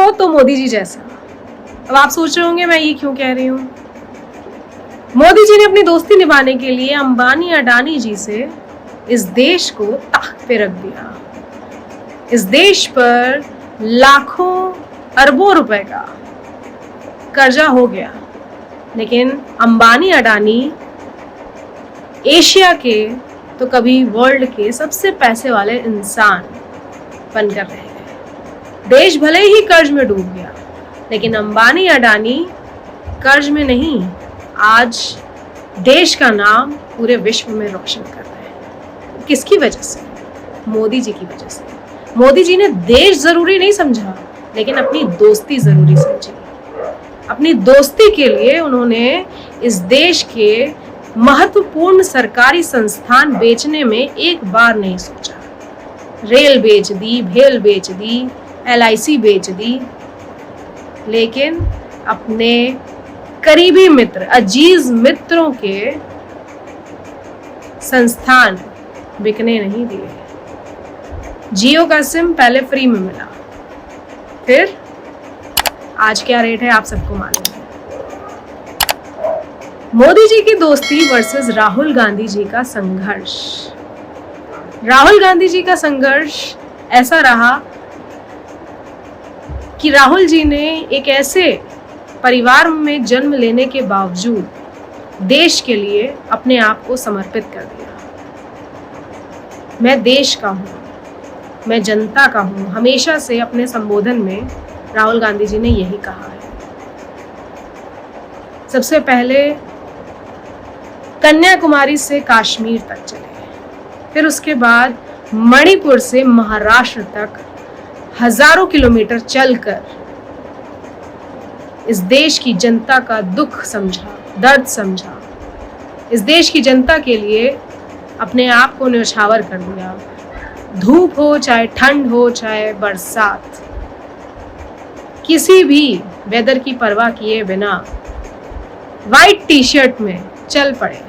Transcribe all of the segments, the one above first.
हो तो मोदी जी जैसा। अब आप सोच रहे होंगे मैं ये क्यों कह रही हूँ। मोदी जी ने अपनी दोस्ती निभाने के लिए अंबानी अडानी जी से इस देश को ताक पे रख दिया। इस देश पर लाखों अरबों रुपए का कर्जा हो गया, लेकिन अंबानी अडानी एशिया के तो कभी वर्ल्ड के सबसे पैसे वाले इंसान बनकर रह गए। देश भले ही कर्ज में डूब गया, लेकिन अंबानी अडानी कर्ज में नहीं, आज देश का नाम पूरे विश्व में रोशन कर रहे हैं। किसकी वजह से? मोदी जी की वजह से। मोदी जी ने देश जरूरी नहीं समझा, लेकिन अपनी दोस्ती जरूरी समझी। अपनी दोस्ती के लिए उन्होंने इस देश के महत्वपूर्ण सरकारी संस्थान बेचने में एक बार नहीं सोचा। रेल बेच दी, भेल बेच दी, LIC बेच दी, लेकिन अपने करीबी मित्र, अजीज मित्रों के संस्थान बिकने नहीं दिए। जियो का सिम पहले फ्री में मिला, फिर आज क्या रेट है आप सबको मालूम है। मोदी जी की दोस्ती वर्सेस राहुल गांधी जी का संघर्ष। राहुल गांधी जी का संघर्ष ऐसा रहा कि राहुल जी ने एक ऐसे परिवार में जन्म लेने के बावजूद देश के लिए अपने आप को समर्पित कर दिया। मैं देश का हूँ, मैं जनता का हूँ, हमेशा से अपने संबोधन में राहुल गांधी जी ने यही कहा है। सबसे पहले कन्याकुमारी से कश्मीर तक चले, फिर उसके बाद मणिपुर से महाराष्ट्र तक हजारों किलोमीटर चलकर इस देश की जनता का दुख समझा, दर्द समझा। इस देश की जनता के लिए अपने आप को न्यौछावर कर दिया। धूप हो, चाहे ठंड हो, चाहे बरसात, किसी भी वेदर की परवाह किए बिना वाइट टी-शर्ट में चल पड़े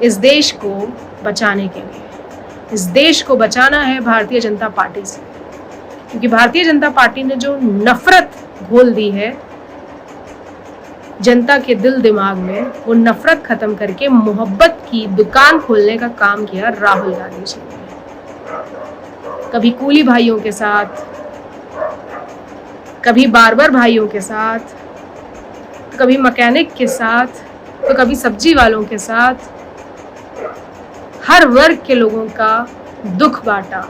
इस देश को बचाने के लिए। इस देश को बचाना है भारतीय जनता पार्टी से, क्योंकि भारतीय जनता पार्टी ने जो नफरत घोल दी है जनता के दिल दिमाग में, वो नफरत खत्म करके मोहब्बत की दुकान खोलने का काम किया राहुल गांधी जी ने। कभी कूली भाइयों के साथ, कभी बार्बर भाइयों के साथ, तो कभी मैकेनिक के साथ, तो कभी सब्जी वालों के साथ, हर वर्ग के लोगों का दुख बांटा,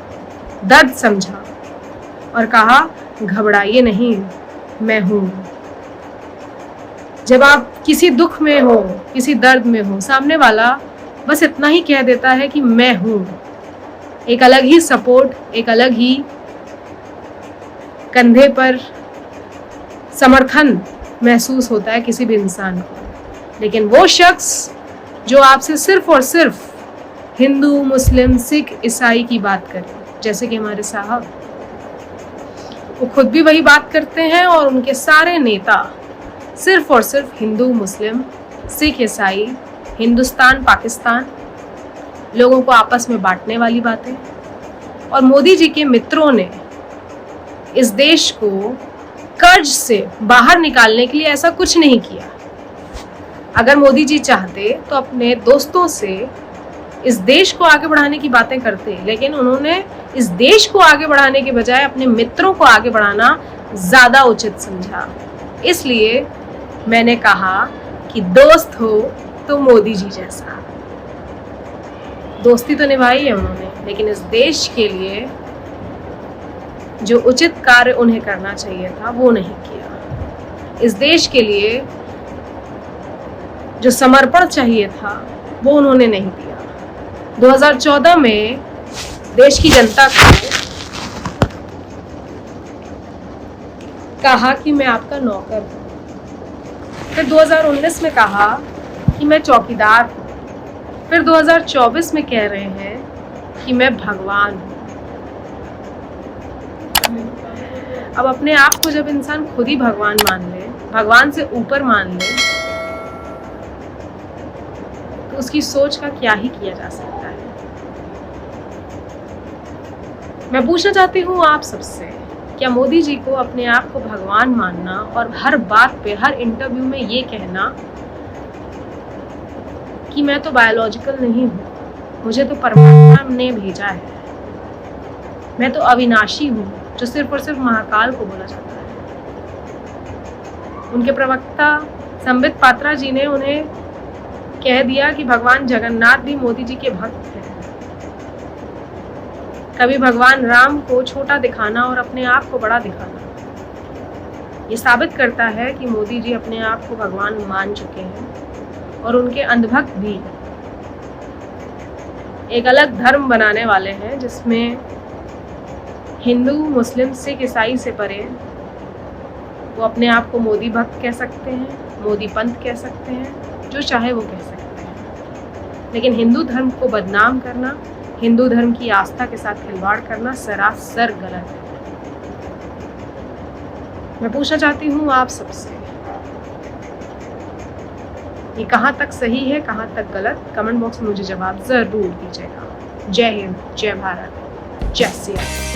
दर्द समझा और कहा घबराइए नहीं, मैं हूं। जब आप किसी दुख में हो, किसी दर्द में हो, सामने वाला बस इतना ही कह देता है कि मैं हूं, एक अलग ही सपोर्ट, एक अलग ही कंधे पर समर्थन महसूस होता है किसी भी इंसान को। लेकिन वो शख्स जो आपसे सिर्फ और सिर्फ हिंदू, मुस्लिम, सिख, ईसाई की बात करे, जैसे कि हमारे साहब, वो खुद भी वही बात करते हैं और उनके सारे नेता सिर्फ और सिर्फ हिंदू, मुस्लिम, सिख, ईसाई, हिंदुस्तान, पाकिस्तान, लोगों को आपस में बांटने वाली बातें। और मोदी जी के मित्रों ने इस देश को कर्ज से बाहर निकालने के लिए ऐसा कुछ नहीं किया। अगर मोदी जी चाहते तो अपने दोस्तों से इस देश को आगे बढ़ाने की बातें करते, लेकिन उन्होंने इस देश को आगे बढ़ाने के बजाय अपने मित्रों को आगे बढ़ाना ज्यादा उचित समझा। इसलिए मैंने कहा कि दोस्त हो तो मोदी जी जैसा। दोस्ती तो निभाई है उन्होंने, लेकिन इस देश के लिए जो उचित कार्य उन्हें करना चाहिए था वो नहीं किया। इस देश के लिए जो समर्पण चाहिए था वो उन्होंने नहीं दिया। 2014 में देश की जनता को कहा कि मैं आपका नौकर हूं, फिर 2019 में कहा कि मैं चौकीदार हूं, फिर 2024 में कह रहे हैं कि मैं भगवान हूं। अब अपने आप को जब इंसान खुद ही भगवान मान ले, भगवान से ऊपर मान ले, तो उसकी सोच का क्या ही किया जा सकता है। मैं पूछना चाहती हूँ आप सबसे क्या मोदी जी को अपने आप को भगवान मानना और हर बात पे, हर इंटरव्यू में ये कहना कि मैं तो बायोलॉजिकल नहीं हूँ, मुझे तो परमात्मा ने भेजा है, मैं तो अविनाशी हूँ, जो सिर्फ और सिर्फ महाकाल को बोला जाता है। उनके प्रवक्ता संबित पात्रा जी ने उन्हें कह दिया कि भगवान जगन्नाथ भी मोदी जी के भक्त हैं। कभी भगवान राम को छोटा दिखाना और अपने आप को बड़ा दिखाना, ये साबित करता है कि मोदी जी अपने आप को भगवान मान चुके हैं और उनके अंधभक्त भी एक अलग धर्म बनाने वाले हैं, जिसमें हिंदू, मुस्लिम, सिख, ईसाई से परे वो अपने आप को मोदी भक्त कह सकते हैं, मोदी पंथ कह सकते हैं, जो चाहे वो कह सकते हैं। लेकिन हिंदू धर्म को बदनाम करना, हिंदू धर्म की आस्था के साथ खिलवाड़ करना सरासर गलत है। मैं पूछना चाहती हूँ आप सबसे, ये कहाँ तक सही है, कहाँ तक गलत? कमेंट बॉक्स में मुझे जवाब जरूर दीजिएगा। जय हिंद, जय भारत, जय सिया।